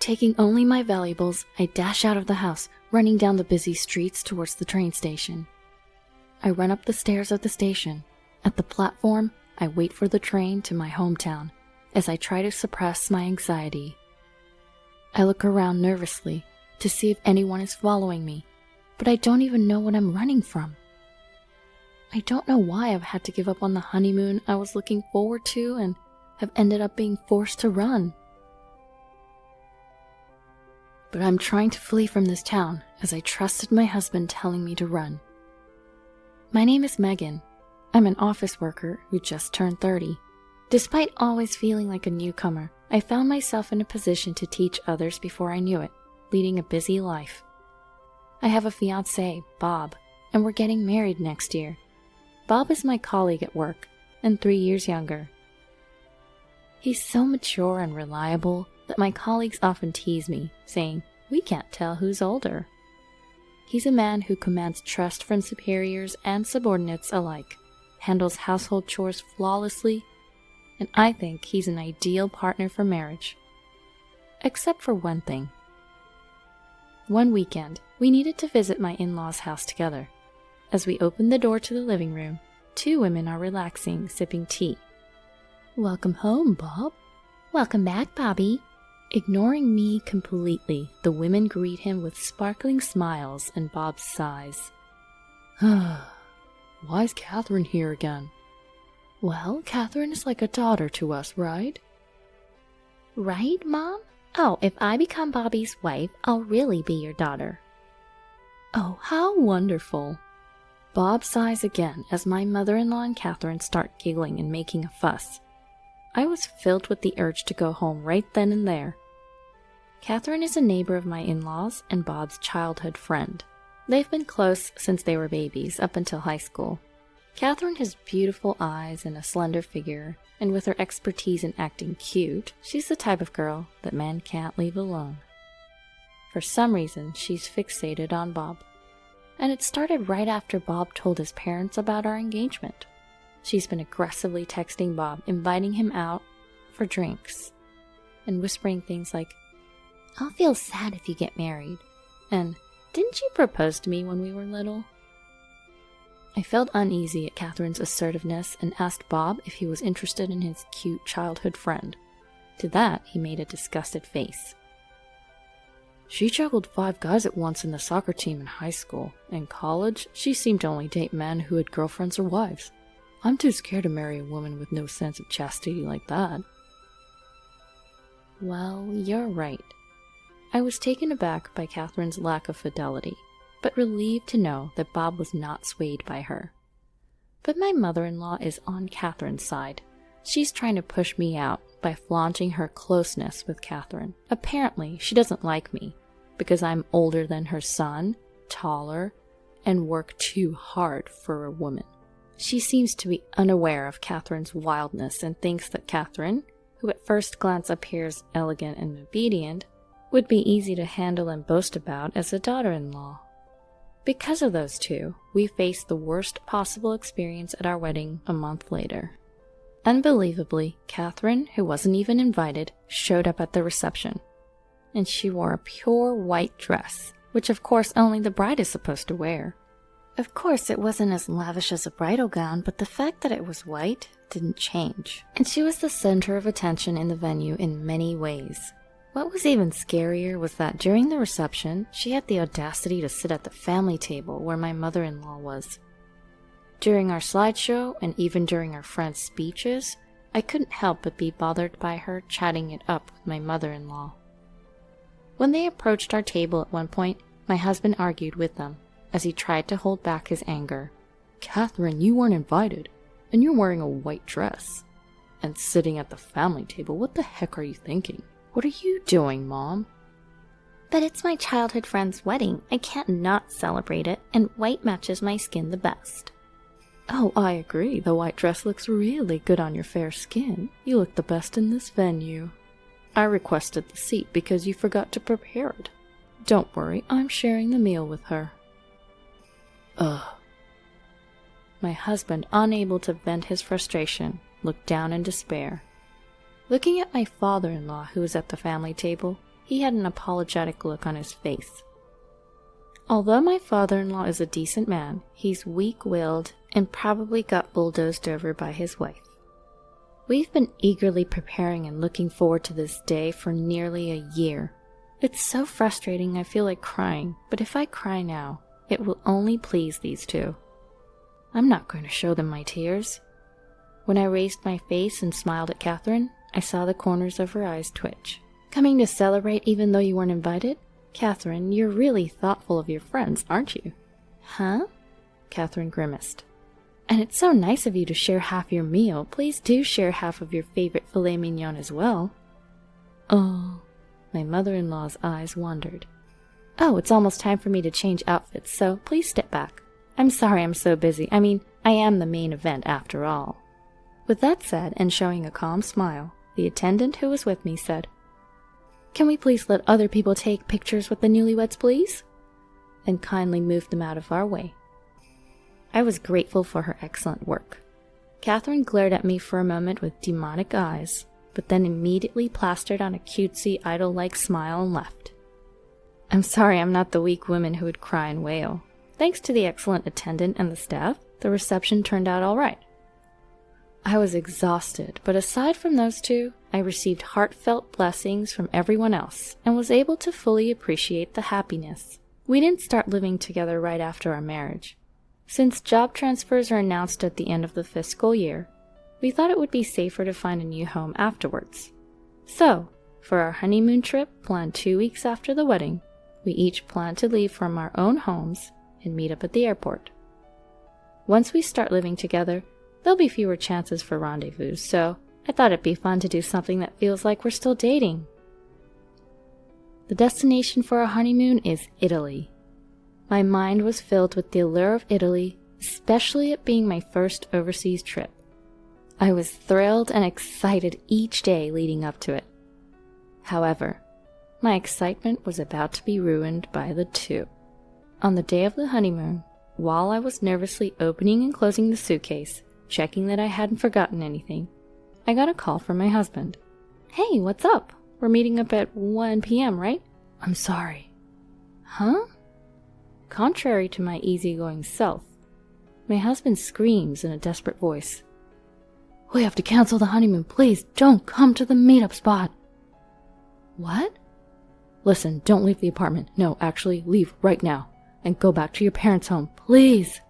Taking only my valuables, I dash out of the house, running down the busy streets towards the train station. I run up the stairs of the station. At the platform, I wait for the train to my hometown as I try to suppress my anxiety. I look around nervously to see if anyone is following me, but I don't even know what I'm running from. I don't know why I've had to give up on the honeymoon I was looking forward to and have ended up being forced to run. But I'm trying to flee from this town as I trusted my husband telling me to run. My name is Megan. I'm an office worker who just turned 30. Despite always feeling like a newcomer, I found myself in a position to teach others before I knew it, leading a busy life. I have a fiancé, Bob, and we're getting married next year. Bob is my colleague at work and 3 years younger. He's so mature and reliable that my colleagues often tease me, saying, "We can't tell who's older." He's a man who commands trust from superiors and subordinates alike, handles household chores flawlessly, and I think he's an ideal partner for marriage. Except for one thing. One weekend, we needed to visit my in-laws' house together. As we open the door to the living room, 2 women are relaxing, sipping tea. "Welcome home, Bob." "Welcome back, Bobby." Ignoring me completely, the women greet him with sparkling smiles and Bob sighs. Why's Catherine here again? "Well, Catherine is like a daughter to us, right?" "Right, Mom? Oh, if I become Bobby's wife, I'll really be your daughter." "Oh, how wonderful." Bob sighs again as my mother-in-law and Catherine start giggling and making a fuss. I was filled with the urge to go home right then and there. Catherine is a neighbor of my in-laws and Bob's childhood friend. They've been close since they were babies, up until high school. Catherine has beautiful eyes and a slender figure, and with her expertise in acting cute, she's the type of girl that men can't leave alone. For some reason, she's fixated on Bob. And it started right after Bob told his parents about our engagement. She's been aggressively texting Bob, inviting him out for drinks, and whispering things like, "I'll feel sad if you get married," and "Didn't you propose to me when we were little?" I felt uneasy at Catherine's assertiveness and asked Bob if he was interested in his cute childhood friend. To that, he made a disgusted face. "She juggled 5 guys at once in the soccer team in high school. In college, she seemed to only date men who had girlfriends or wives. I'm too scared to marry a woman with no sense of chastity like that." Well, you're right. I was taken aback by Catherine's lack of fidelity, but relieved to know that Bob was not swayed by her. But my mother-in-law is on Catherine's side. She's trying to push me out by flaunting her closeness with Catherine. Apparently, she doesn't like me because I'm older than her son, taller, and work too hard for a woman. She seems to be unaware of Catherine's wildness and thinks that Catherine, who at first glance appears elegant and obedient, would be easy to handle and boast about as a daughter-in-law. Because of those two, we faced the worst possible experience at our wedding a month later. Unbelievably, Catherine, who wasn't even invited, showed up at the reception. And she wore a pure white dress, which of course only the bride is supposed to wear. Of course, it wasn't as lavish as a bridal gown, but the fact that it was white didn't change. And she was the center of attention in the venue in many ways. What was even scarier was that during the reception, she had the audacity to sit at the family table where my mother-in-law was. During our slideshow, and even during our friends' speeches, I couldn't help but be bothered by her chatting it up with my mother-in-law. When they approached our table at one point, my husband argued with them, as he tried to hold back his anger. "Catherine, you weren't invited, and you're wearing a white dress. And sitting at the family table, what the heck are you thinking? What are you doing, Mom?" "But it's my childhood friend's wedding. I can't not celebrate it, and white matches my skin the best." "Oh, I agree. The white dress looks really good on your fair skin. You look the best in this venue. I requested the seat because you forgot to prepare it. Don't worry, I'm sharing the meal with her." Ugh. My husband, unable to vent his frustration, looked down in despair. Looking at my father-in-law, who was at the family table, he had an apologetic look on his face. Although my father-in-law is a decent man, he's weak-willed and probably got bulldozed over by his wife. We've been eagerly preparing and looking forward to this day for nearly a year. It's so frustrating I feel like crying, but if I cry now, it will only please these two. I'm not going to show them my tears. When I raised my face and smiled at Catherine, I saw the corners of her eyes twitch. Coming to celebrate even though you weren't invited? Catherine, you're really thoughtful of your friends, aren't you? Huh? Catherine grimaced. And it's so nice of you to share half your meal. Please do share half of your favorite filet mignon as well. Oh, my mother-in-law's eyes wandered. Oh, it's almost time for me to change outfits, so please step back. I'm sorry I'm so busy. I mean, I am the main event after all. With that said, and showing a calm smile, the attendant who was with me said, Can we please let other people take pictures with the newlyweds, please? And kindly moved them out of our way. I was grateful for her excellent work. Catherine glared at me for a moment with demonic eyes, but then immediately plastered on a cutesy, idol-like smile and left. I'm sorry I'm not the weak woman who would cry and wail. Thanks to the excellent attendant and the staff, the reception turned out all right. I was exhausted, but aside from those two, I received heartfelt blessings from everyone else and was able to fully appreciate the happiness. We didn't start living together right after our marriage. Since job transfers are announced at the end of the fiscal year, we thought it would be safer to find a new home afterwards. So, for our honeymoon trip planned 2 weeks after the wedding, we each planned to leave from our own homes and meet up at the airport. Once we start living together, there'll be fewer chances for rendezvous, so I thought it'd be fun to do something that feels like we're still dating. The destination for our honeymoon is Italy. My mind was filled with the allure of Italy, especially it being my first overseas trip. I was thrilled and excited each day leading up to it. However, my excitement was about to be ruined by the two. On the day of the honeymoon, while I was nervously opening and closing the suitcase, checking that I hadn't forgotten anything, I got a call from my husband. Hey, what's up? We're meeting up at 1 p.m., right? I'm sorry. Huh? Contrary to my easygoing self, my husband screams in a desperate voice. We have to cancel the honeymoon. Please don't come to the meetup spot. What? Listen, don't leave the apartment. No, actually, leave right now and go back to your parents' home, please.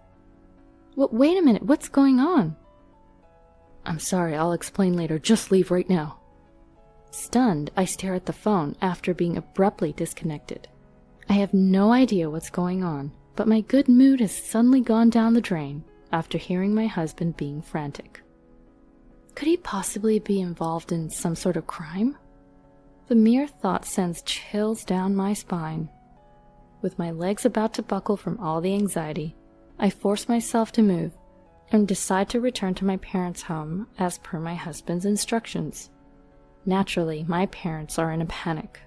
Wait a minute, what's going on? I'm sorry, I'll explain later. Just leave right now. Stunned, I stare at the phone after being abruptly disconnected. I have no idea what's going on, but my good mood has suddenly gone down the drain after hearing my husband being frantic. Could he possibly be involved in some sort of crime? The mere thought sends chills down my spine. With my legs about to buckle from all the anxiety, I force myself to move and decide to return to my parents' home as per my husband's instructions. Naturally, my parents are in a panic.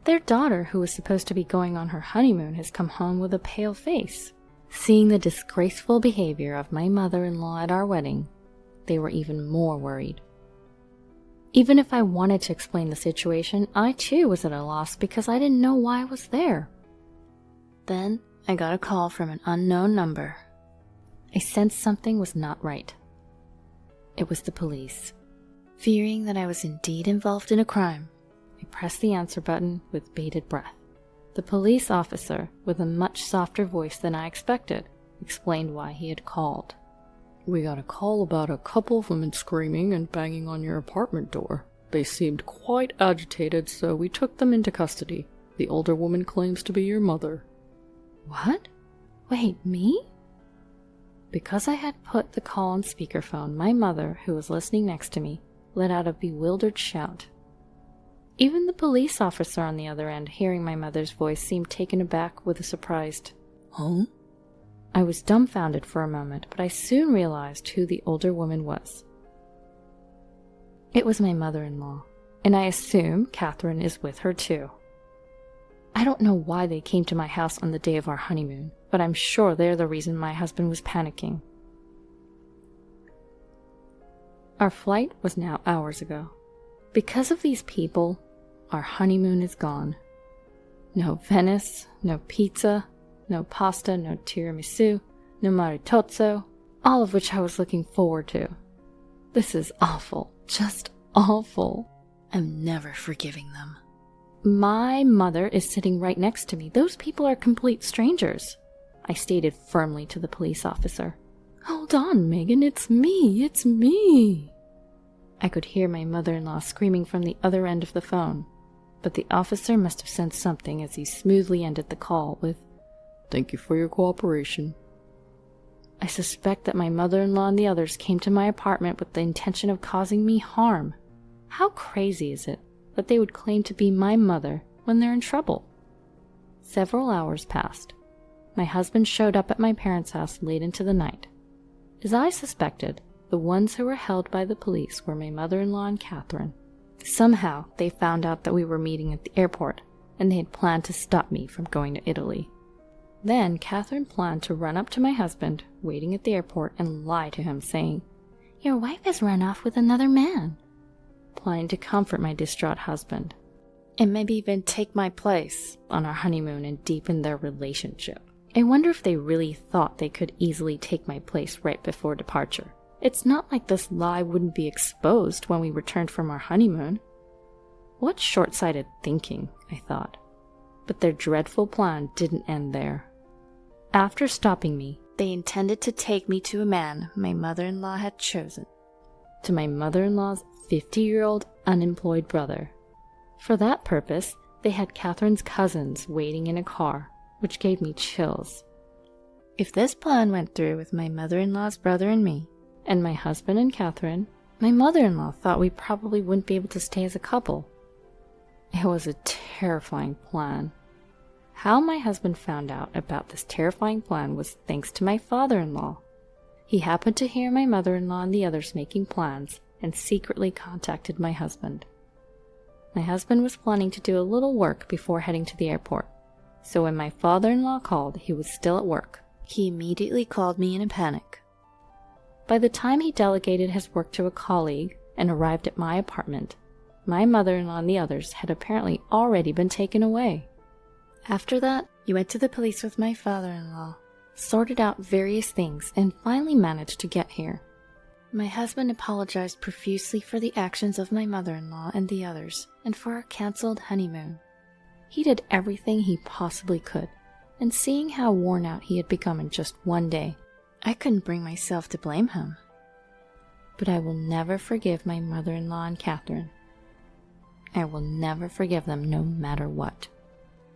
Their daughter, who was supposed to be going on her honeymoon, has come home with a pale face. Seeing the disgraceful behavior of my mother-in-law at our wedding, they were even more worried. Even if I wanted to explain the situation, I too was at a loss because I didn't know why I was there. Then I got a call from an unknown number. I sensed something was not right. It was the police. Fearing that I was indeed involved in a crime, I pressed the answer button with bated breath. The police officer, with a much softer voice than I expected, explained why he had called. We got a call about a couple of women screaming and banging on your apartment door. They seemed quite agitated, so we took them into custody. The older woman claims to be your mother. What? Wait, me? Because I had put the call on speakerphone, my mother, who was listening next to me, let out a bewildered shout. Even the police officer on the other end, hearing my mother's voice, seemed taken aback with a surprised, "Huh?" I was dumbfounded for a moment, but I soon realized who the older woman was. It was my mother-in-law, and I assume Catherine is with her too. I don't know why they came to my house on the day of our honeymoon, but I'm sure they're the reason my husband was panicking. Our flight was now hours ago. Because of these people, our honeymoon is gone. No Venice, no pizza, no pasta, no tiramisu, no maritozzo, all of which I was looking forward to. This is awful, just awful. I'm never forgiving them. My mother is sitting right next to me. Those people are complete strangers, I stated firmly to the police officer. Hold on, Megan, it's me. I could hear my mother-in-law screaming from the other end of the phone, but the officer must have sensed something as he smoothly ended the call with, "Thank you for your cooperation." I suspect that my mother-in-law and the others came to my apartment with the intention of causing me harm. How crazy is it that they would claim to be my mother when they're in trouble? Several hours passed. My husband showed up at my parents' house late into the night. As I suspected, the ones who were held by the police were my mother-in-law and Catherine. Somehow, they found out that we were meeting at the airport, and they had planned to stop me from going to Italy. Then, Catherine planned to run up to my husband, waiting at the airport, and lie to him, saying, "Your wife has run off with another man," planning to comfort my distraught husband, and maybe even take my place on our honeymoon and deepen their relationship. I wonder if they really thought they could easily take my place right before departure. It's not like this lie wouldn't be exposed when we returned from our honeymoon. What short-sighted thinking, I thought. But their dreadful plan didn't end there. After stopping me, they intended to take me to a man my mother-in-law had chosen. To my mother-in-law's 50-year-old unemployed brother. For that purpose, they had Catherine's cousins waiting in a car, which gave me chills. If this plan went through with my mother-in-law's brother and me, and my husband and Catherine, my mother-in-law thought we probably wouldn't be able to stay as a couple. It was a terrifying plan. How my husband found out about this terrifying plan was thanks to my father-in-law. He happened to hear my mother-in-law and the others making plans and secretly contacted my husband. My husband was planning to do a little work before heading to the airport, so when my father-in-law called, he was still at work. He immediately called me in a panic. By the time he delegated his work to a colleague and arrived at my apartment, my mother-in-law and the others had apparently already been taken away. After that, he went to the police with my father-in-law, sorted out various things, and finally managed to get here. My husband apologized profusely for the actions of my mother-in-law and the others, and for our cancelled honeymoon. He did everything he possibly could, and seeing how worn out he had become in just one day, I couldn't bring myself to blame him. But I will never forgive my mother-in-law and Catherine. I will never forgive them no matter what.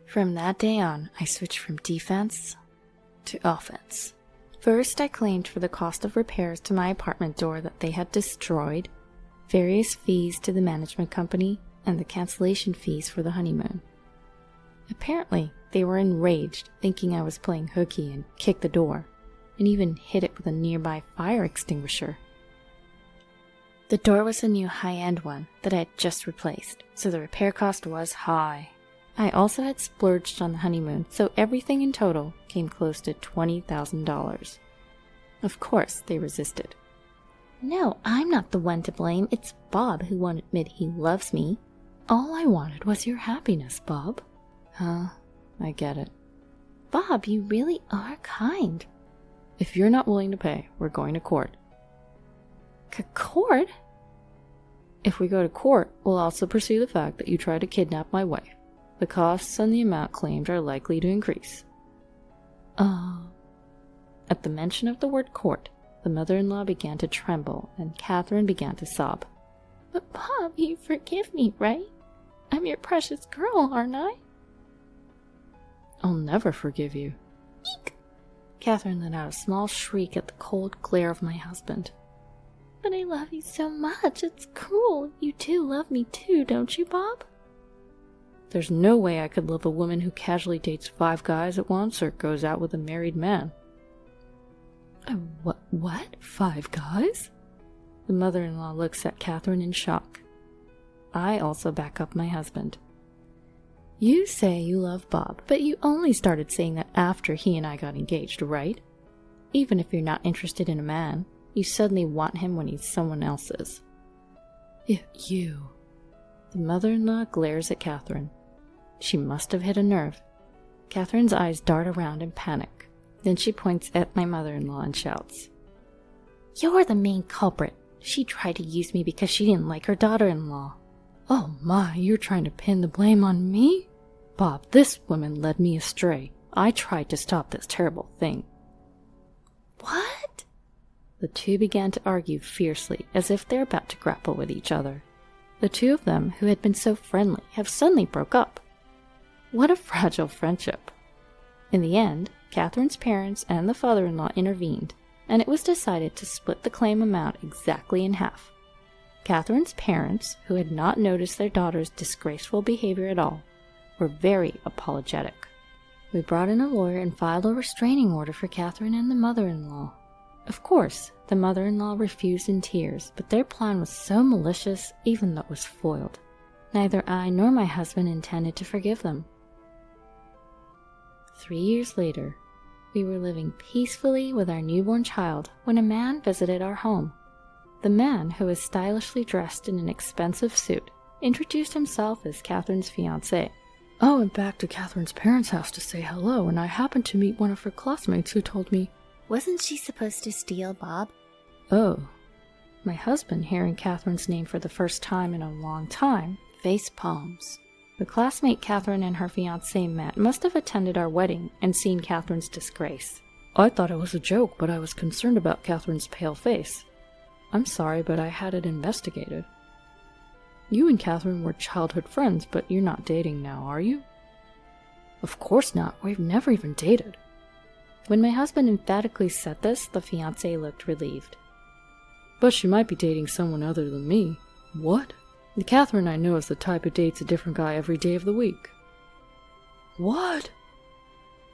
From that day on, I switched from defense to offense. First, I claimed for the cost of repairs to my apartment door that they had destroyed, various fees to the management company, and the cancellation fees for the honeymoon. Apparently, they were enraged, thinking I was playing hooky and kicked the door, and even hit it with a nearby fire extinguisher. The door was a new high-end one that I had just replaced, so the repair cost was high. I also had splurged on the honeymoon, so everything in total came close to $20,000. Of course, they resisted. "No, I'm not the one to blame. It's Bob who won't admit he loves me." All I wanted was your happiness, Bob. Huh? I get it. "Bob, you really are kind." If you're not willing to pay, we're going to court. Court? If we go to court, we'll also pursue the fact that you tried to kidnap my wife. The costs and the amount claimed are likely to increase. At the mention of the word court, the mother-in-law began to tremble, and Catherine began to sob. "But Bob, you forgive me, right? I'm your precious girl, aren't I?" I'll never forgive you. Eek! Catherine let out a small shriek at the cold glare of my husband. "But I love you so much, it's cruel. You do love me too, don't you, Bob?" There's no way I could love a woman who casually dates 5 guys at once or goes out with a married man. What? 5 guys? The mother-in-law looks at Catherine in shock. I also back up my husband. You say you love Bob, but you only started saying that after he and I got engaged, right? Even if you're not interested in a man, you suddenly want him when he's someone else's. The mother-in-law glares at Catherine. She must have hit a nerve. Catherine's eyes dart around in panic. Then she points at my mother-in-law and shouts, You're the main culprit. She tried to use me because she didn't like her daughter-in-law. Oh my, you're trying to pin the blame on me? Bob, this woman led me astray. I tried to stop this terrible thing. What? The two began to argue fiercely, as if they're about to grapple with each other. The two of them, who had been so friendly, have suddenly broke up. What a fragile friendship. In the end, Catherine's parents and the father-in-law intervened, and it was decided to split the claim amount exactly in half. Catherine's parents, who had not noticed their daughter's disgraceful behavior at all, were very apologetic. We brought in a lawyer and filed a restraining order for Catherine and the mother-in-law. Of course, the mother-in-law refused in tears, but their plan was so malicious, even though it was foiled. Neither I nor my husband intended to forgive them. 3 years later, we were living peacefully with our newborn child when a man visited our home. The man, who was stylishly dressed in an expensive suit, introduced himself as Catherine's fiancé. I went back to Catherine's parents' house to say hello, and I happened to meet one of her classmates who told me, Wasn't she supposed to steal Bob? Oh. My husband, hearing Catherine's name for the first time in a long time, face palms. The classmate Catherine and her fiancé met must have attended our wedding and seen Catherine's disgrace. I thought it was a joke, but I was concerned about Catherine's pale face. I'm sorry, but I had it investigated. You and Catherine were childhood friends, but you're not dating now, are you? Of course not. We've never even dated. When my husband emphatically said this, the fiancé looked relieved. But she might be dating someone other than me. What? The Catherine I know is the type who dates a different guy every day of the week. What?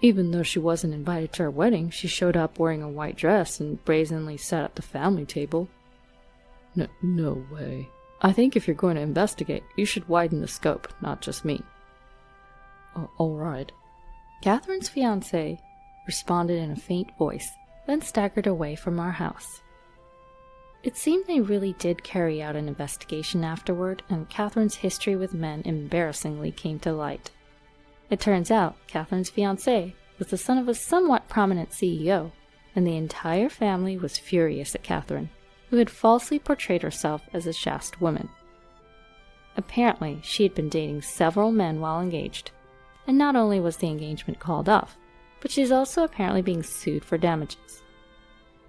Even though she wasn't invited to our wedding, she showed up wearing a white dress and brazenly sat at the family table. No way. I think if you're going to investigate, you should widen the scope, not just me. All right. Catherine's fiancé responded in a faint voice, then staggered away from our house. It seemed they really did carry out an investigation afterward, and Catherine's history with men embarrassingly came to light. It turns out Catherine's fiancé was the son of a somewhat prominent CEO, and the entire family was furious at Catherine, who had falsely portrayed herself as a chaste woman. Apparently, she had been dating several men while engaged, and not only was the engagement called off, but she's also apparently being sued for damages.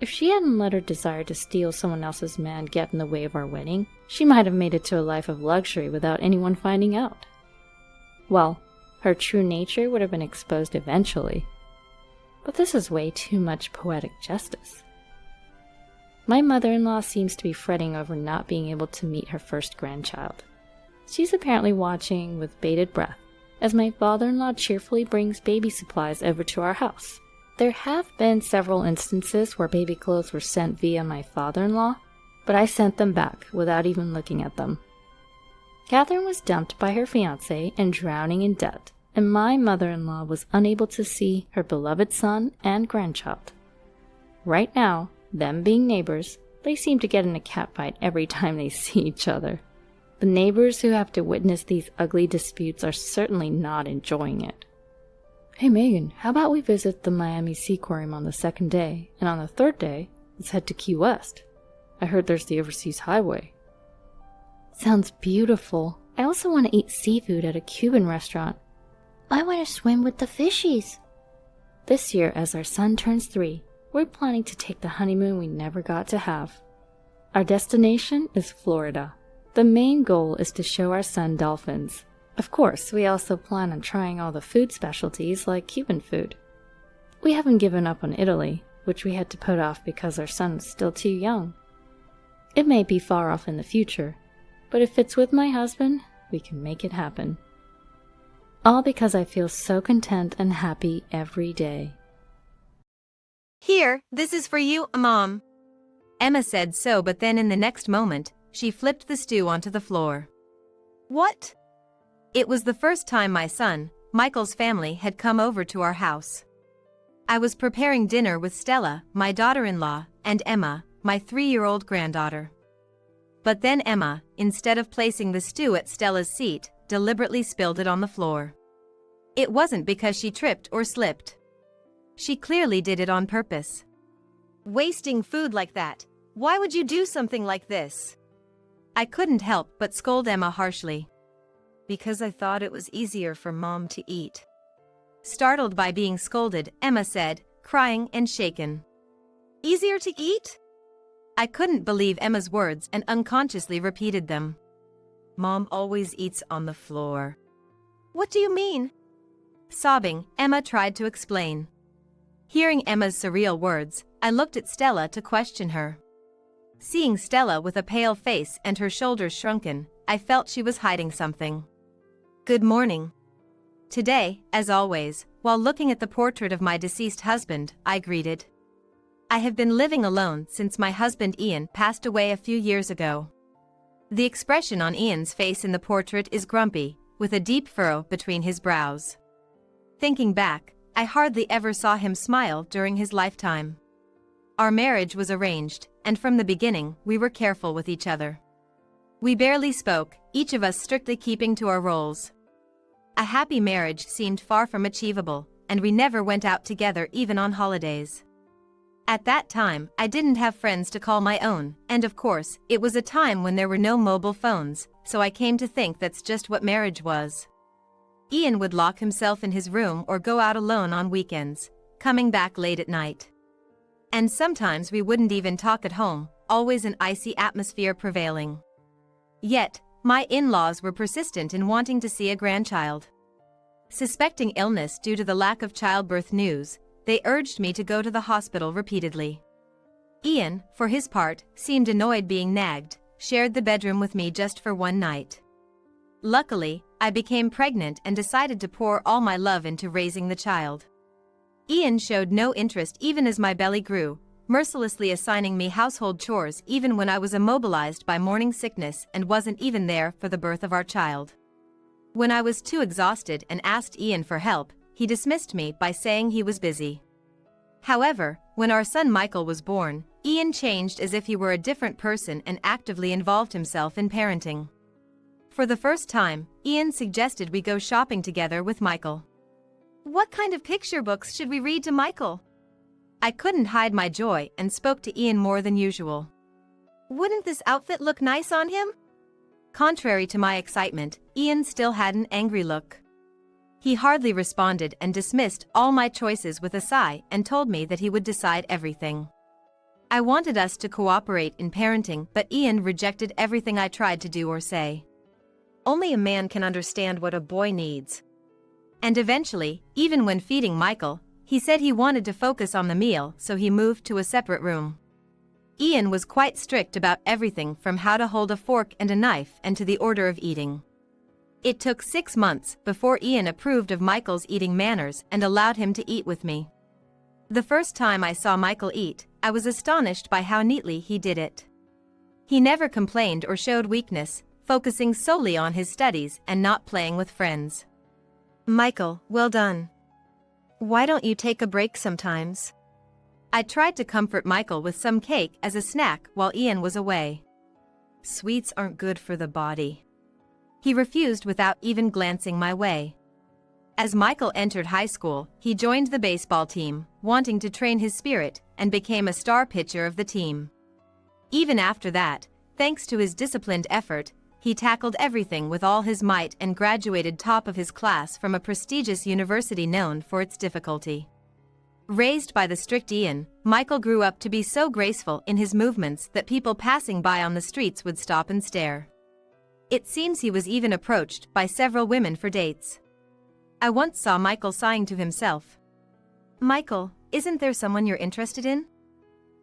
If she hadn't let her desire to steal someone else's man get in the way of our wedding, she might have made it to a life of luxury without anyone finding out. Well, her true nature would have been exposed eventually. But this is way too much poetic justice. My mother-in-law seems to be fretting over not being able to meet her first grandchild. She's apparently watching with bated breath as my father-in-law cheerfully brings baby supplies over to our house. There have been several instances where baby clothes were sent via my father-in-law, but I sent them back without even looking at them. Catherine was dumped by her fiancé and drowning in debt, and my mother-in-law was unable to see her beloved son and grandchild. Right now, them being neighbors, they seem to get in a catfight every time they see each other. The neighbors who have to witness these ugly disputes are certainly not enjoying it. Hey Megan, how about we visit the Miami Seaquarium on the second day, and on the third day, let's head to Key West. I heard there's the Overseas Highway. Sounds beautiful. I also want to eat seafood at a Cuban restaurant. I want to swim with the fishies. This year, as our son turns 3, we're planning to take the honeymoon we never got to have. Our destination is Florida. The main goal is to show our son dolphins. Of course, we also plan on trying all the food specialties like Cuban food. We haven't given up on Italy, which we had to put off because our son is still too young. It may be far off in the future, but if it's with my husband, we can make it happen. All because I feel so content and happy every day. Here, this is for you, Mom. Emma said so, but then in the next moment, she flipped the stew onto the floor. What? It was the first time my son, Michael's family, had come over to our house. I was preparing dinner with Stella, my daughter-in-law, and Emma, my 3-year-old granddaughter. But then Emma, instead of placing the stew at Stella's seat, deliberately spilled it on the floor. It wasn't because she tripped or slipped. She clearly did it on purpose. Wasting food like that. Why would you do something like this? I couldn't help but scold Emma harshly. Because I thought it was easier for Mom to eat. Startled by being scolded, Emma said, crying and shaken. Easier to eat? I couldn't believe Emma's words and unconsciously repeated them. Mom always eats on the floor. What do you mean? Sobbing, Emma tried to explain. Hearing Emma's surreal words, I looked at Stella to question her. Seeing Stella with a pale face and her shoulders shrunken, I felt she was hiding something. Good morning. Today, as always, while looking at the portrait of my deceased husband, I greeted. I have been living alone since my husband Ian passed away a few years ago. The expression on Ian's face in the portrait is grumpy, with a deep furrow between his brows. Thinking back, I hardly ever saw him smile during his lifetime. Our marriage was arranged, and from the beginning, we were careful with each other. We barely spoke, each of us strictly keeping to our roles. A happy marriage seemed far from achievable, and we never went out together even on holidays. At that time, I didn't have friends to call my own, and of course, it was a time when there were no mobile phones, so I came to think that's just what marriage was. Ian would lock himself in his room or go out alone on weekends, coming back late at night. And sometimes we wouldn't even talk at home, always an icy atmosphere prevailing. Yet, my in-laws were persistent in wanting to see a grandchild. Suspecting illness due to the lack of childbirth news, they urged me to go to the hospital repeatedly. Ian, for his part, seemed annoyed being nagged, shared the bedroom with me just for one night. Luckily, I became pregnant and decided to pour all my love into raising the child. Ian showed no interest even as my belly grew, mercilessly assigning me household chores even when I was immobilized by morning sickness and wasn't even there for the birth of our child. When I was too exhausted and asked Ian for help, he dismissed me by saying he was busy. However, when our son Michael was born, Ian changed as if he were a different person and actively involved himself in parenting. For the first time, Ian suggested we go shopping together with Michael. What kind of picture books should we read to Michael? I couldn't hide my joy and spoke to Ian more than usual. Wouldn't this outfit look nice on him? Contrary to my excitement, Ian still had an angry look. He hardly responded and dismissed all my choices with a sigh and told me that he would decide everything. I wanted us to cooperate in parenting, but Ian rejected everything I tried to do or say. Only a man can understand what a boy needs. And eventually, even when feeding Michael, he said he wanted to focus on the meal, so he moved to a separate room. Ian was quite strict about everything from how to hold a fork and a knife and to the order of eating. It took 6 months before Ian approved of Michael's eating manners and allowed him to eat with me. The first time I saw Michael eat, I was astonished by how neatly he did it. He never complained or showed weakness, focusing solely on his studies and not playing with friends. Michael, well done. Why don't you take a break sometimes? I tried to comfort Michael with some cake as a snack while Ian was away. Sweets aren't good for the body. He refused without even glancing my way. As Michael entered high school, he joined the baseball team, wanting to train his spirit, and became a star pitcher of the team. Even after that, thanks to his disciplined effort, he tackled everything with all his might and graduated top of his class from a prestigious university known for its difficulty. Raised by the strict Ian, Michael grew up to be so graceful in his movements that people passing by on the streets would stop and stare. It seems he was even approached by several women for dates. I once saw Michael sighing to himself. Michael, isn't there someone you're interested in?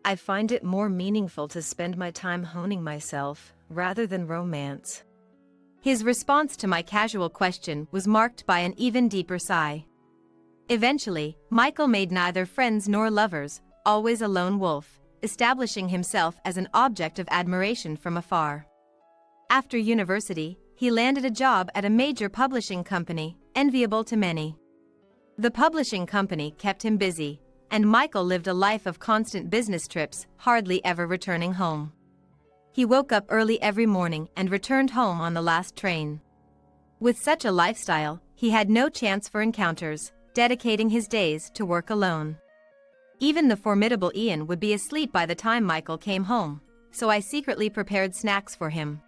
I find it more meaningful to spend my time honing myself, rather than romance. His response to my casual question was marked by an even deeper sigh. Eventually, Michael made neither friends nor lovers, always a lone wolf, establishing himself as an object of admiration from afar. After university, he landed a job at a major publishing company, enviable to many. The publishing company kept him busy, and Michael lived a life of constant business trips, hardly ever returning home. He woke up early every morning and returned home on the last train. With such a lifestyle, he had no chance for encounters, dedicating his days to work alone. Even the formidable Ian would be asleep by the time Michael came home, so I secretly prepared snacks for him.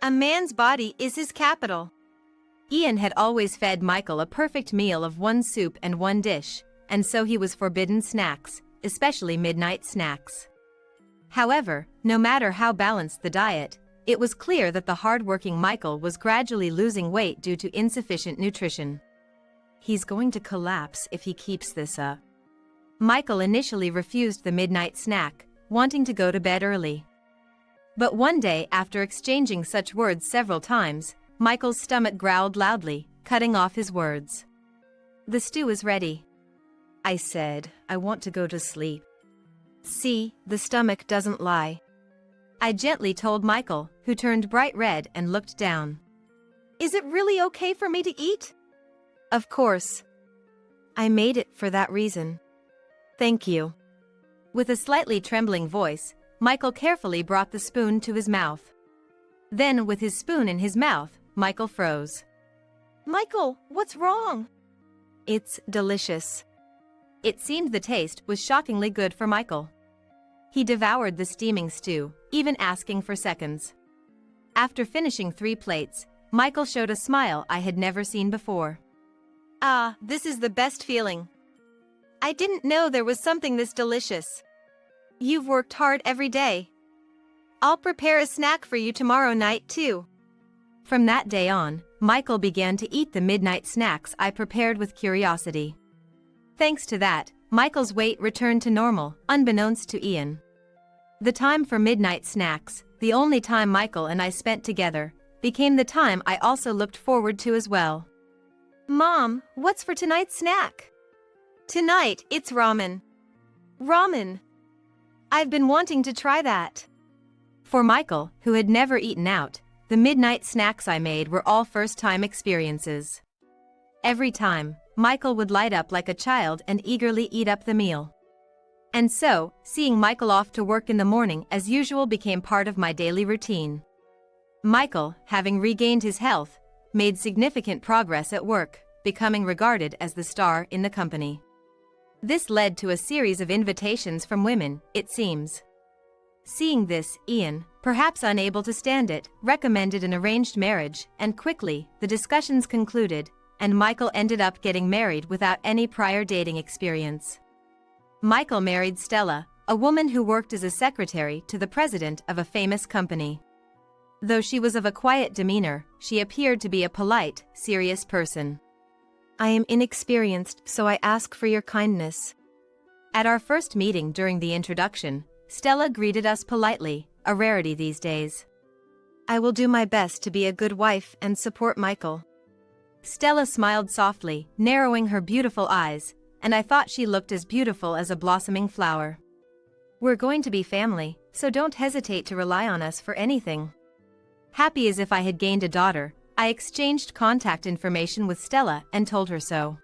A man's body is his capital. Ian had always fed Michael a perfect meal of one soup and one dish, and so he was forbidden snacks, especially midnight snacks. However, no matter how balanced the diet, it was clear that the hard-working Michael was gradually losing weight due to insufficient nutrition. He's going to collapse if he keeps this up. Michael initially refused the midnight snack, wanting to go to bed early. But one day, after exchanging such words several times, Michael's stomach growled loudly, cutting off his words. "The stew is ready." I said, "I want to go to sleep." "See, the stomach doesn't lie," I gently told Michael, who turned bright red and looked down. "Is it really okay for me to eat?" "Of course. I made it for that reason." "Thank you." With a slightly trembling voice, Michael carefully brought the spoon to his mouth. Then, with his spoon in his mouth, Michael froze. "Michael, what's wrong?" "It's delicious." It seemed the taste was shockingly good for Michael. He devoured the steaming stew, even asking for seconds. After finishing 3 plates, Michael showed a smile I had never seen before. "Ah, this is the best feeling. I didn't know there was something this delicious. You've worked hard every day. I'll prepare a snack for you tomorrow night too." From that day on, Michael began to eat the midnight snacks I prepared with curiosity. Thanks to that, Michael's weight returned to normal, unbeknownst to Ian. The time for midnight snacks, the only time Michael and I spent together, became the time I also looked forward to as well. "Mom, what's for tonight's snack?" "Tonight, it's ramen." "Ramen? I've been wanting to try that." For Michael, who had never eaten out, the midnight snacks I made were all first-time experiences. Every time, Michael would light up like a child and eagerly eat up the meal. And so, seeing Michael off to work in the morning as usual became part of my daily routine. Michael, having regained his health, made significant progress at work, becoming regarded as the star in the company. This led to a series of invitations from women, it seems. Seeing this, Ian, perhaps unable to stand it, recommended an arranged marriage, and quickly, the discussions concluded, and Michael ended up getting married without any prior dating experience. Michael married Stella, a woman who worked as a secretary to the president of a famous company. Though she was of a quiet demeanor, she appeared to be a polite, serious person. "I am inexperienced, so I ask for your kindness." At our first meeting during the introduction, Stella greeted us politely, a rarity these days. "I will do my best to be a good wife and support Michael." Stella smiled softly, narrowing her beautiful eyes, and I thought she looked as beautiful as a blossoming flower. "We're going to be family, so don't hesitate to rely on us for anything." Happy as if I had gained a daughter, I exchanged contact information with Stella and told her so.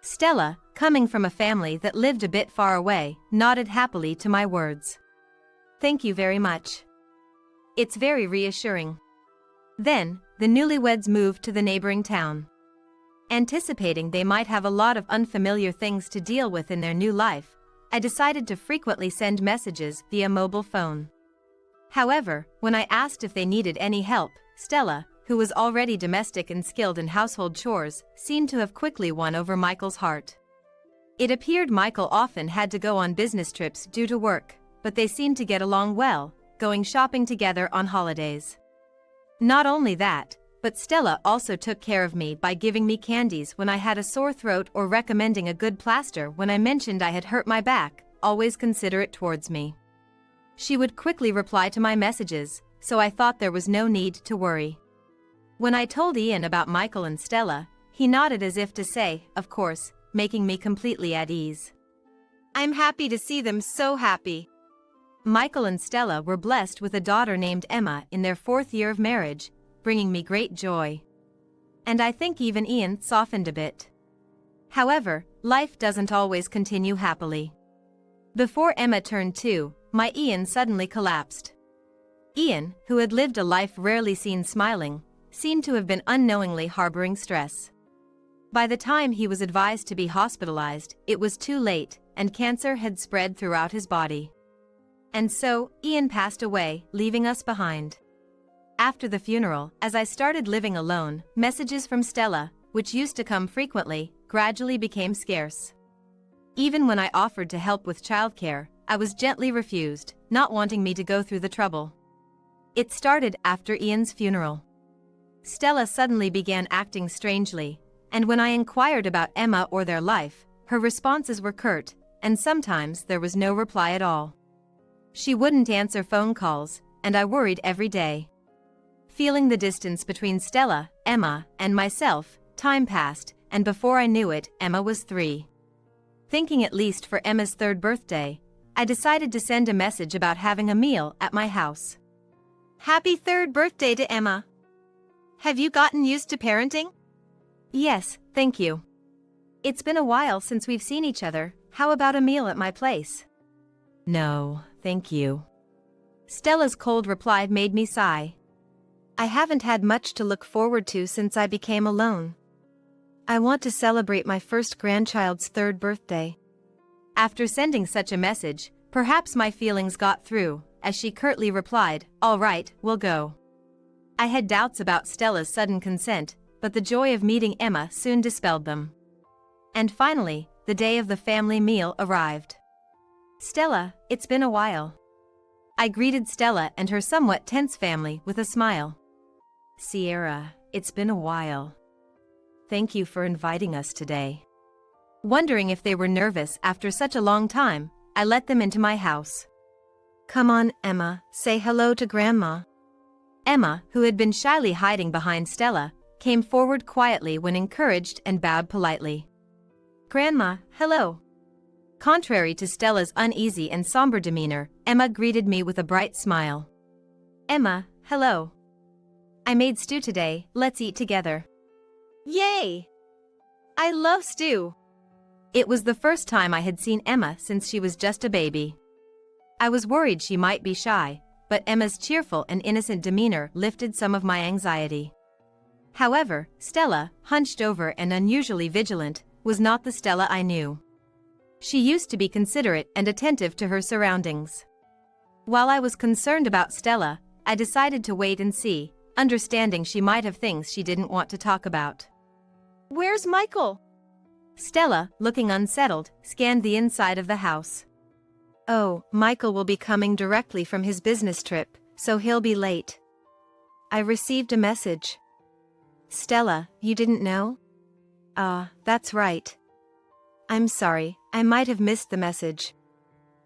Stella, coming from a family that lived a bit far away, nodded happily to my words. "Thank you very much. It's very reassuring." Then, the newlyweds moved to the neighboring town. Anticipating they might have a lot of unfamiliar things to deal with in their new life, I decided to frequently send messages via mobile phone. However, when I asked if they needed any help, Stella, who was already domestic and skilled in household chores, seemed to have quickly won over Michael's heart. It appeared Michael often had to go on business trips due to work, but they seemed to get along well, going shopping together on holidays. Not only that, but Stella also took care of me by giving me candies when I had a sore throat or recommending a good plaster when I mentioned I had hurt my back, always considerate towards me. She would quickly reply to my messages, so I thought there was no need to worry. When I told Ian about Michael and Stella, he nodded as if to say, of course, making me completely at ease. "I'm happy to see them so happy." Michael and Stella were blessed with a daughter named Emma in their 4th year of marriage, bringing me great joy. And I think even Ian softened a bit. However, life doesn't always continue happily. Before Emma turned 2, my Ian suddenly collapsed. Ian, who had lived a life rarely seen smiling, seemed to have been unknowingly harboring stress. By the time he was advised to be hospitalized, it was too late, and cancer had spread throughout his body. And so, Ian passed away, leaving us behind. After the funeral, as I started living alone, messages from Stella, which used to come frequently, gradually became scarce. Even when I offered to help with childcare, I was gently refused, not wanting me to go through the trouble. It started after Ian's funeral. Stella suddenly began acting strangely, and when I inquired about Emma or their life, her responses were curt, and sometimes there was no reply at all. She wouldn't answer phone calls, and I worried every day. Feeling the distance between Stella, Emma, and myself, time passed, and before I knew it, Emma was 3. Thinking at least for Emma's 3rd birthday, I decided to send a message about having a meal at my house. Happy 3rd birthday to Emma! Have you gotten used to parenting? Yes, thank you. It's been a while since we've seen each other. How about a meal at my place? No, thank you. Stella's cold reply made me sigh. I haven't had much to look forward to since I became alone. I want to celebrate my first grandchild's 3rd birthday. After sending such a message, perhaps my feelings got through, as she curtly replied, "All right, we'll go." I had doubts about Stella's sudden consent, but the joy of meeting Emma soon dispelled them. And finally, the day of the family meal arrived. Stella, it's been a while. I greeted Stella and her somewhat tense family with a smile. Sierra, it's been a while. Thank you for inviting us today. Wondering if they were nervous after such a long time, I let them into my house. Come on, Emma, say hello to Grandma. Emma, who had been shyly hiding behind Stella, came forward quietly when encouraged and bowed politely. Grandma, hello. Contrary to Stella's uneasy and somber demeanor, Emma greeted me with a bright smile. Emma, hello. I made stew today, let's eat together. Yay! I love stew. It was the first time I had seen Emma since she was just a baby. I was worried she might be shy, but Emma's cheerful and innocent demeanor lifted some of my anxiety. However, Stella, hunched over and unusually vigilant, was not the Stella I knew. She used to be considerate and attentive to her surroundings. While I was concerned about Stella, I decided to wait and see, understanding she might have things she didn't want to talk about. Where's Michael? Stella, looking unsettled, scanned the inside of the house. Oh, Michael will be coming directly from his business trip, so he'll be late. I received a message. Stella, you didn't know? That's right. I'm sorry, I might have missed the message.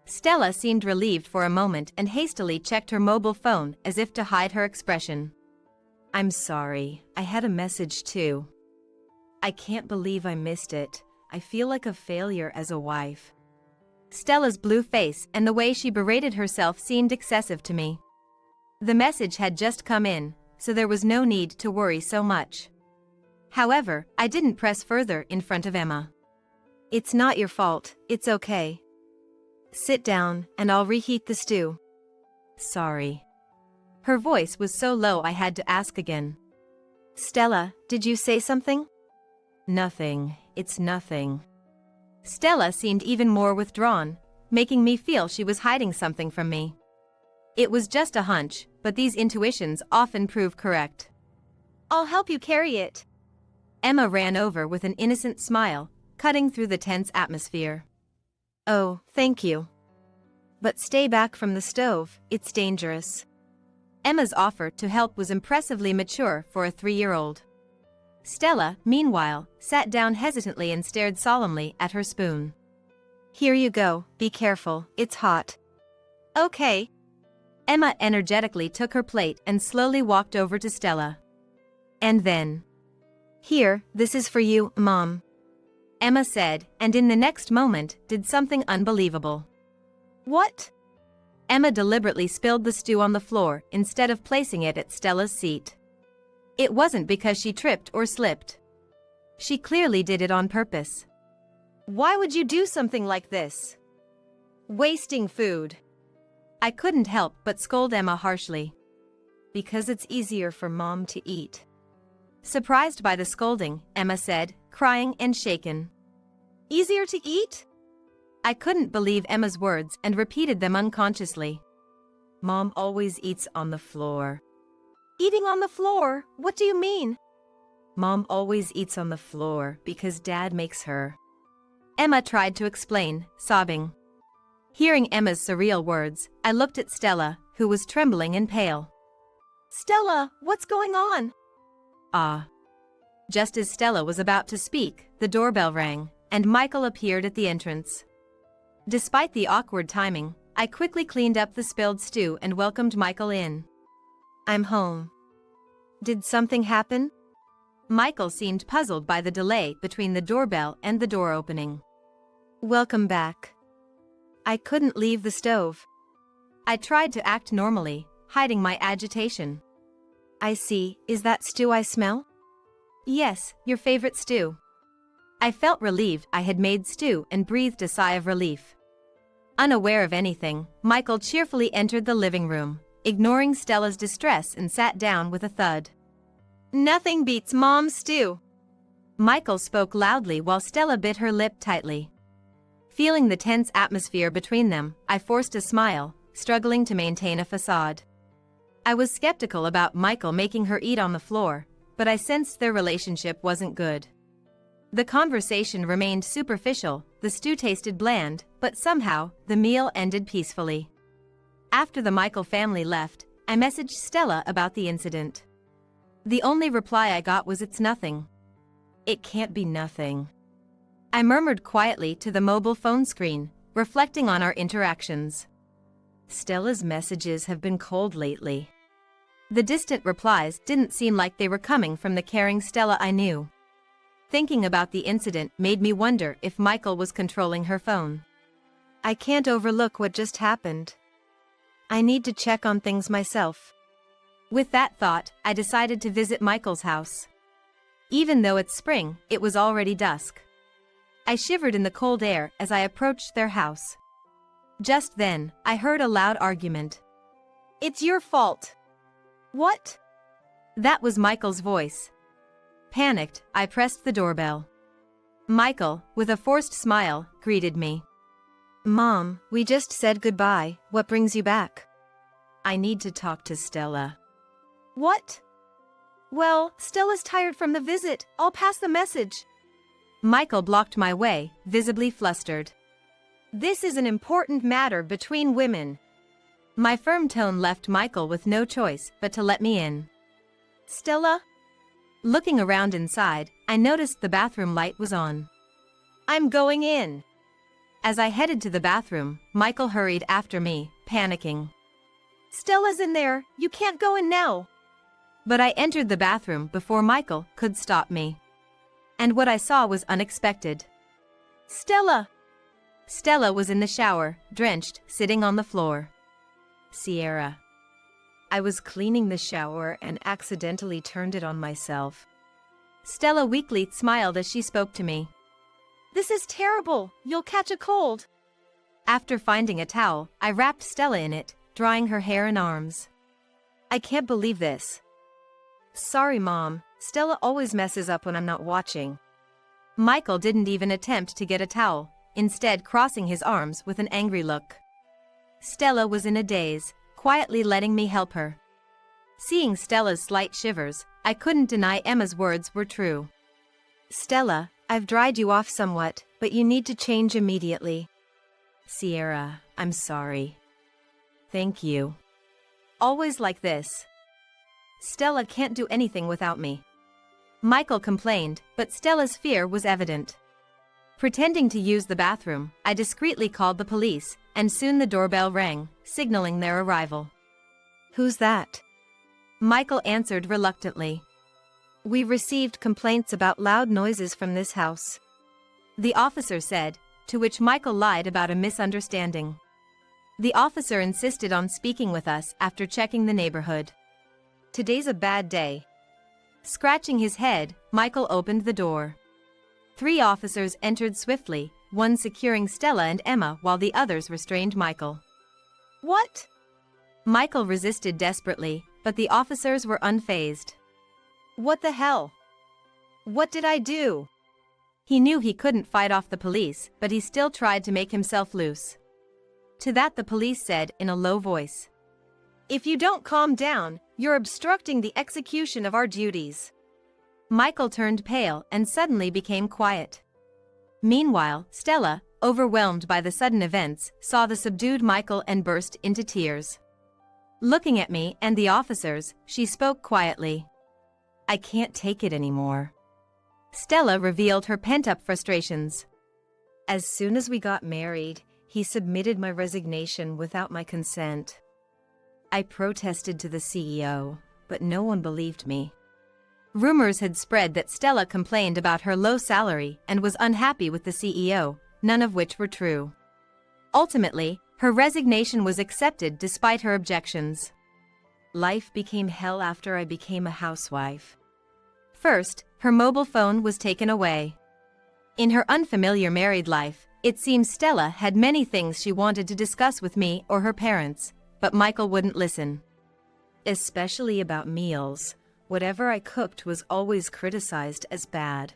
Stella seemed relieved for a moment and hastily checked her mobile phone as if to hide her expression. I'm sorry, I had a message too. I can't believe I missed it. I feel like a failure as a wife. Stella's blue face and the way she berated herself seemed excessive to me. The message had just come in, so there was no need to worry so much. However, I didn't press further in front of Emma. It's not your fault, it's okay. Sit down, and I'll reheat the stew. Sorry. Her voice was so low I had to ask again. Stella, did you say something? Nothing, it's nothing. Stella seemed even more withdrawn, making me feel she was hiding something from me. It was just a hunch, but these intuitions often prove correct. I'll help you carry it. Emma ran over with an innocent smile, cutting through the tense atmosphere. Oh, thank you. But stay back from the stove, it's dangerous. Emma's offer to help was impressively mature for a 3-year-old. Stella, meanwhile, sat down hesitantly and stared solemnly at her spoon. Here you go, be careful, it's hot. Okay. Emma energetically took her plate and slowly walked over to Stella. And then, here, this is for you, Mom. Emma said, and in the next moment, did something unbelievable. What? Emma deliberately spilled the stew on the floor instead of placing it at Stella's seat. It wasn't because she tripped or slipped. She clearly did it on purpose. Why would you do something like this? Wasting food. I couldn't help but scold Emma harshly. Because it's easier for Mom to eat. Surprised by the scolding, Emma said, crying and shaken. Easier to eat? I couldn't believe Emma's words and repeated them unconsciously. Mom always eats on the floor. Eating on the floor? What do you mean? Mom always eats on the floor because Dad makes her. Emma tried to explain, sobbing. Hearing Emma's surreal words, I looked at Stella, who was trembling and pale. Stella, what's going on? Just as Stella was about to speak, the doorbell rang, and Michael appeared at the entrance. Despite the awkward timing, I quickly cleaned up the spilled stew and welcomed Michael in. I'm home. Did something happen? Michael seemed puzzled by the delay between the doorbell and the door opening. Welcome back. I couldn't leave the stove. I tried to act normally, hiding my agitation. I see, is that stew I smell? Yes, your favorite stew. I felt relieved I had made stew and breathed a sigh of relief. Unaware of anything, Michael cheerfully entered the living room, ignoring Stella's distress and sat down with a thud. Nothing beats Mom's stew. Michael spoke loudly while Stella bit her lip tightly. Feeling the tense atmosphere between them, I forced a smile, struggling to maintain a facade. I was skeptical about Michael making her eat on the floor, but I sensed their relationship wasn't good. The conversation remained superficial, the stew tasted bland, but somehow, the meal ended peacefully. After the Michael family left, I messaged Stella about the incident. The only reply I got was it's nothing. It can't be nothing. I murmured quietly to the mobile phone screen, reflecting on our interactions. Stella's messages have been cold lately. The distant replies didn't seem like they were coming from the caring Stella I knew. Thinking about the incident made me wonder if Michael was controlling her phone. I can't overlook what just happened. I need to check on things myself. With that thought, I decided to visit Michael's house. Even though it's spring, it was already dusk. I shivered in the cold air as I approached their house. Just then, I heard a loud argument. It's your fault. What? That was Michael's voice. Panicked, I pressed the doorbell. Michael, with a forced smile, greeted me. Mom, we just said goodbye. What brings you back? I need to talk to Stella. What? Well, Stella's tired from the visit. I'll pass the message. Michael blocked my way, visibly flustered. This is an important matter between women. My firm tone left Michael with no choice but to let me in. Stella? Looking around inside, I noticed the bathroom light was on. I'm going in. As I headed to the bathroom, Michael hurried after me, panicking. Stella's in there. You can't go in now. But I entered the bathroom before Michael could stop me. And what I saw was unexpected. Stella! Stella was in the shower, drenched, sitting on the floor. Sierra. I was cleaning the shower and accidentally turned it on myself. Stella weakly smiled as she spoke to me. This is terrible. You'll catch a cold. After finding a towel, I wrapped Stella in it, drying her hair and arms. I can't believe this. Sorry, Mom. Stella always messes up when I'm not watching. Michael didn't even attempt to get a towel, instead crossing his arms with an angry look. Stella was in a daze, quietly letting me help her. Seeing Stella's slight shivers, I couldn't deny Emma's words were true. Stella, I've dried you off somewhat, but you need to change immediately. Sierra, I'm sorry. Thank you. Always like this. Stella can't do anything without me. Michael complained, but Stella's fear was evident. Pretending to use the bathroom, I discreetly called the police, and soon the doorbell rang, signaling their arrival. Who's that? Michael answered reluctantly. We received complaints about loud noises from this house. The officer said, to which Michael lied about a misunderstanding. The officer insisted on speaking with us after checking the neighborhood. Today's a bad day. Scratching his head, Michael opened the door. 3 officers entered swiftly, one securing Stella and Emma while the others restrained Michael. What? Michael resisted desperately, but the officers were unfazed. What the hell? What did I do? He knew he couldn't fight off the police, but he still tried to make himself loose. To that the police said in a low voice, "If you don't calm down, you're obstructing the execution of our duties." Michael turned pale and suddenly became quiet. Meanwhile, Stella, overwhelmed by the sudden events, saw the subdued Michael and burst into tears. Looking at me and the officers, she spoke quietly. "I can't take it anymore." Stella revealed her pent-up frustrations. "As soon as we got married, he submitted my resignation without my consent. I protested to the CEO, but no one believed me." Rumors had spread that Stella complained about her low salary and was unhappy with the CEO, none of which were true. Ultimately, her resignation was accepted despite her objections. Life became hell after I became a housewife. First, her mobile phone was taken away. In her unfamiliar married life, it seems Stella had many things she wanted to discuss with me or her parents, but Michael wouldn't listen. Especially about meals. Whatever I cooked was always criticized as bad.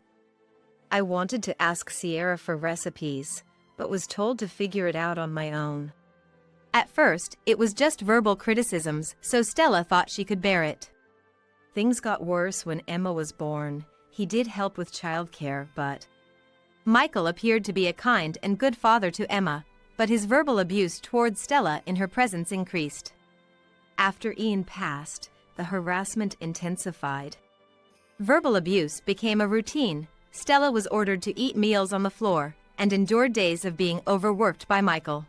I wanted to ask Sierra for recipes, but was told to figure it out on my own. At first, it was just verbal criticisms, so Stella thought she could bear it. Things got worse when Emma was born. He did help with childcare, but... Michael appeared to be a kind and good father to Emma, but his verbal abuse towards Stella in her presence increased. After Ian passed, the harassment intensified. Verbal abuse became a routine. Stella was ordered to eat meals on the floor and endured days of being overworked by Michael.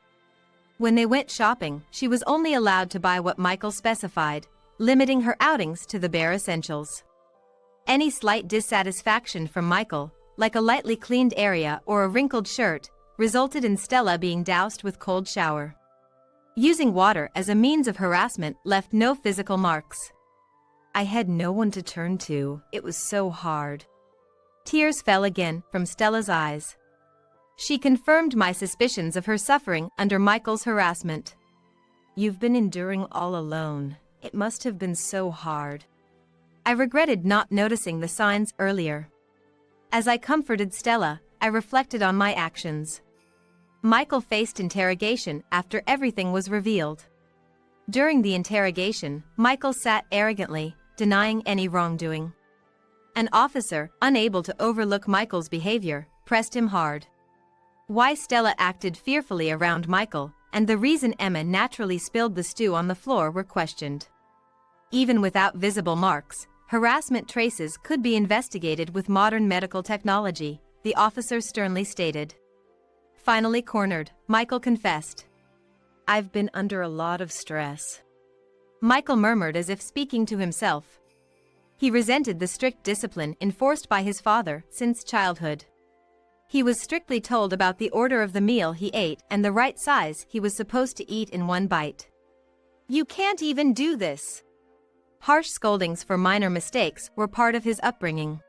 When they went shopping, she was only allowed to buy what Michael specified, limiting her outings to the bare essentials. Any slight dissatisfaction from Michael, like a lightly cleaned area or a wrinkled shirt, resulted in Stella being doused with cold shower. Using water as a means of harassment left no physical marks. I had no one to turn to. It was so hard. Tears fell again from Stella's eyes. She confirmed my suspicions of her suffering under Michael's harassment. "You've been enduring all alone. It must have been so hard." I regretted not noticing the signs earlier. As I comforted Stella, I reflected on my actions. Michael faced interrogation after everything was revealed. During the interrogation, Michael sat arrogantly, denying any wrongdoing. An officer, unable to overlook Michael's behavior, pressed him hard. Why Stella acted fearfully around Michael, and the reason Emma naturally spilled the stew on the floor were questioned. Even without visible marks, harassment traces could be investigated with modern medical technology, the officer sternly stated. Finally cornered, Michael confessed. "I've been under a lot of stress." Michael murmured as if speaking to himself. He resented the strict discipline enforced by his father since childhood. He was strictly told about the order of the meal he ate and the right size he was supposed to eat in one bite. "You can't even do this." Harsh scoldings for minor mistakes were part of his upbringing.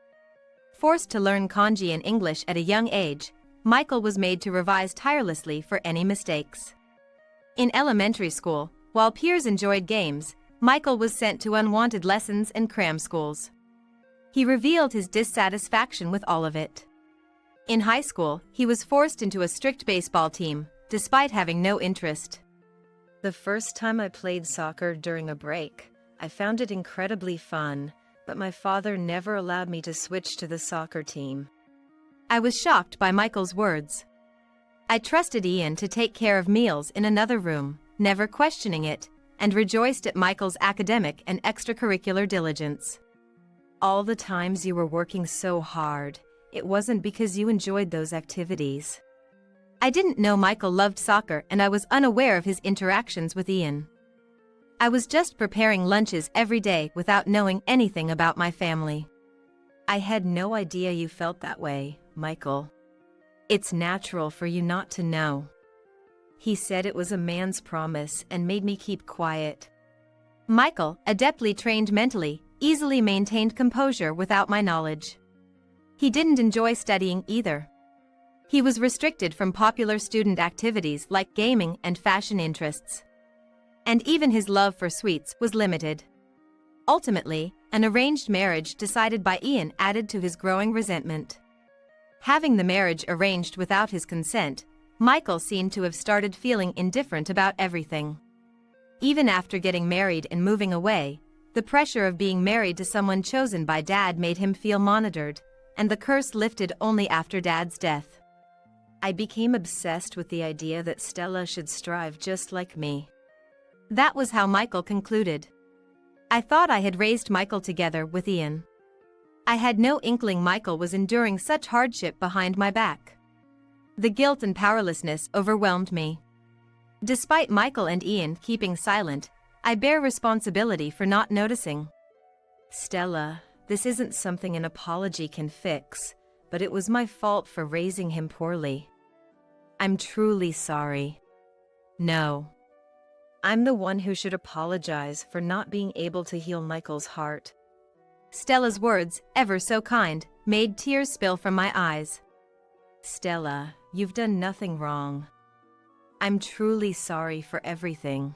Forced to learn kanji and English at a young age, Michael was made to revise tirelessly for any mistakes. In elementary school, while peers enjoyed games, Michael was sent to unwanted lessons and cram schools. He revealed his dissatisfaction with all of it. In high school, he was forced into a strict baseball team, despite having no interest. "The first time I played soccer during a break, I found it incredibly fun, but my father never allowed me to switch to the soccer team." I was shocked by Michael's words. I trusted Ian to take care of meals in another room, never questioning it, and rejoiced at Michael's academic and extracurricular diligence. "All the times you were working so hard, it wasn't because you enjoyed those activities." I didn't know Michael loved soccer, and I was unaware of his interactions with Ian. I was just preparing lunches every day without knowing anything about my family. "I had no idea you felt that way, Michael. It's natural for you not to know." He said it was a man's promise and made me keep quiet. Michael, adeptly trained mentally, easily maintained composure without my knowledge. He didn't enjoy studying either. He was restricted from popular student activities like gaming and fashion interests. And even his love for sweets was limited. Ultimately, an arranged marriage decided by Ian added to his growing resentment. Having the marriage arranged without his consent, Michael seemed to have started feeling indifferent about everything. Even after getting married and moving away, the pressure of being married to someone chosen by Dad made him feel monitored, and the curse lifted only after Dad's death. I became obsessed with the idea that Stella should strive just like me. That was how Michael concluded. I thought I had raised Michael together with Ian. I had no inkling Michael was enduring such hardship behind my back. The guilt and powerlessness overwhelmed me. Despite Michael and Ian keeping silent, I bear responsibility for not noticing. Stella, this isn't something an apology can fix, but it was my fault for raising him poorly. I'm truly sorry. No. I'm the one who should apologize for not being able to heal Michael's heart. Stella's words, ever so kind, made tears spill from my eyes. Stella, you've done nothing wrong. I'm truly sorry for everything.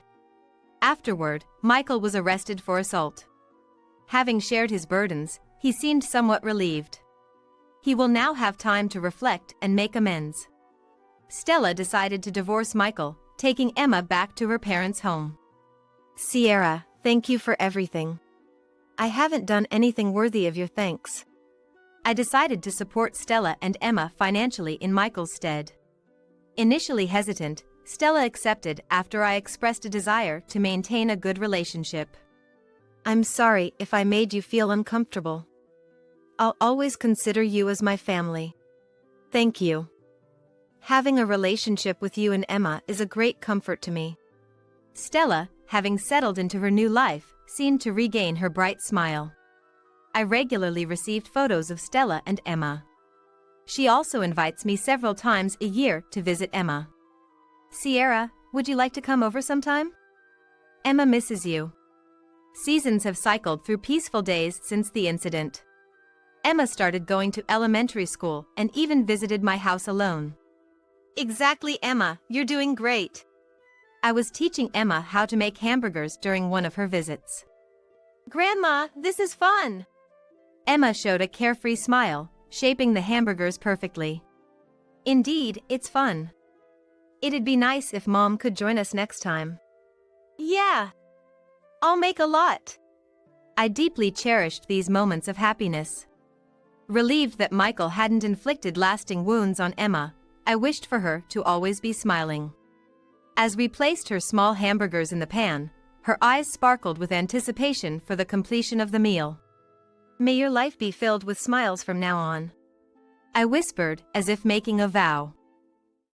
Afterward, Michael was arrested for assault. Having shared his burdens, he seemed somewhat relieved. He will now have time to reflect and make amends. Stella decided to divorce Michael, taking Emma back to her parents' home. Sierra, thank you for everything. I haven't done anything worthy of your thanks. I decided to support Stella and Emma financially in Michael's stead. Initially hesitant, Stella accepted after I expressed a desire to maintain a good relationship. I'm sorry if I made you feel uncomfortable. I'll always consider you as my family. Thank you. Having a relationship with you and Emma is a great comfort to me. Stella, having settled into her new life, seemed to regain her bright smile. I regularly received photos of Stella and Emma. She also invites me several times a year to visit Emma. Sierra, would you like to come over sometime? Emma misses you. Seasons have cycled through peaceful days since the incident. Emma started going to elementary school and even visited my house alone. Exactly, Emma, you're doing great. I was teaching Emma how to make hamburgers during one of her visits. Grandma, this is fun. Emma showed a carefree smile, shaping the hamburgers perfectly. Indeed, it's fun. It'd be nice if Mom could join us next time. Yeah. I'll make a lot. I deeply cherished these moments of happiness. Relieved that Michael hadn't inflicted lasting wounds on Emma, I wished for her to always be smiling. As we placed her small hamburgers in the pan, her eyes sparkled with anticipation for the completion of the meal. May your life be filled with smiles from now on. I whispered, as if making a vow.